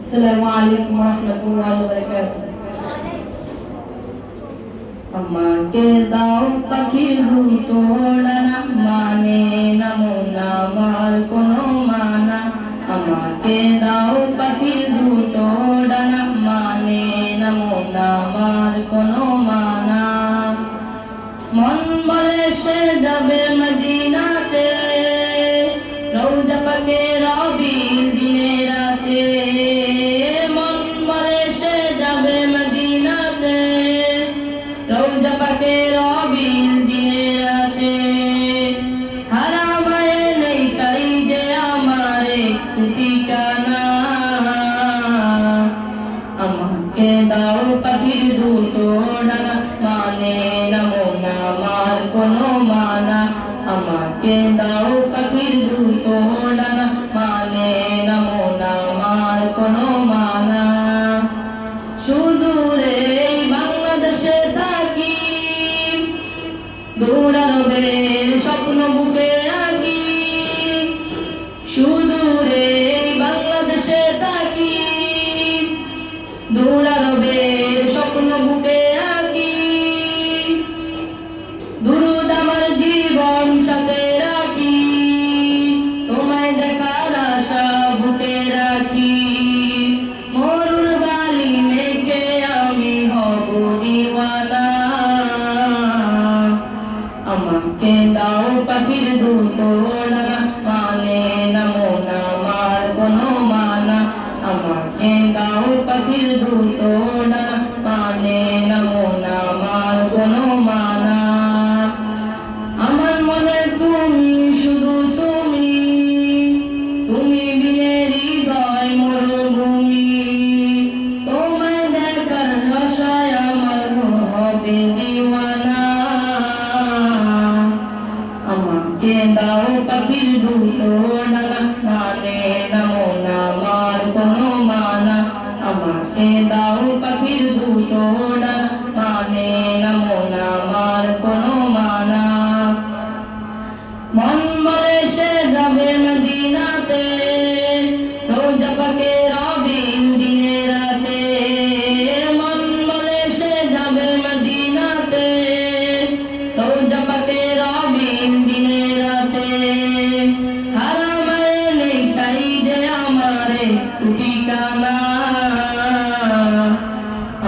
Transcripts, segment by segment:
আসসালামু আলাইকুম ওয়া রাহমাতুল্লাহি ওয়া বারাকাতুহু। আমাকে দাও পাখির দুটো ডানা, মানে না মন আমার কোনো মানা। আমাকে দাও পাখির দুটো ডানা, মানে না মন আমার কোনো মানা। মন বলে সে যাবে মদিনাতে, রওজা পাকে রবির দিনে রাতে। মন বলে সে যাবে মদিনাতে, রওজা পাকে রবির দিনে রাতে। হারামায়ে নেই চাই যে আমার একটু ঠিকানা। আমাকে দাও পাখির দুটো ডানা, মানে না মন আমার কোনো মানা। আমাকে দাও পাখির দুটো ডানা, মানে না মন আমার কোনো মানা। সুদূরে বাংলাদেশে থাকি, দূরারবের স্বপ্ন বুকে আঁকি। সুদূরে বাংলাদেশে থাকি, দূরারবের স্বপ্ন বুকে আঁকি। দুরুদ আমার জীবন সাথে রাখি, তোমায় দেখার আশা বুকে রাখি। মরুর বালি মেখে আমি হব দিওয়ানা। আমাকে দাও পাখির দুটো ডানা, মানে না মন আমার কোনো মানা। আমাকে দাও পাখির দুটো ডানা, মানে না মন আমার কোনো মানা। আমার মনে তুমি, শুধু তুমি, তুমি বিনে হৃদয় মরুভূমি। তোমায় দেখার আশায় আমার হবে দিওয়ানা। আমাকে দাও পাখির দুটো ডানা, মানে না মন আমার কোনো মানা। আমাকে দাও পাখির দুটো ডানা, মানে না মন আমার কোনো মানা। মন বলে সে যাবে মদিনাতে, রওজা পাকে রবির দিনে রাতে। মন বলে সে যাবে মদিনাতে, রওজা পাকে রবির দিনে রাতে। হারামায়ে নেই চাই যে আমার একটু ঠিকানা।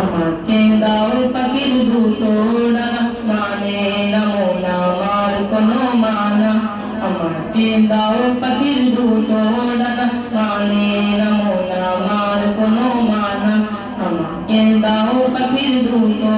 আমাকে দাও পাখির দুটো ডানা, মানে না মন আমার কোনো মানা। আমাকে দাও পাখির দুটো ডানা, মানে না মন আমার কোনো মানা। আমাকে দাও পাখির দুটো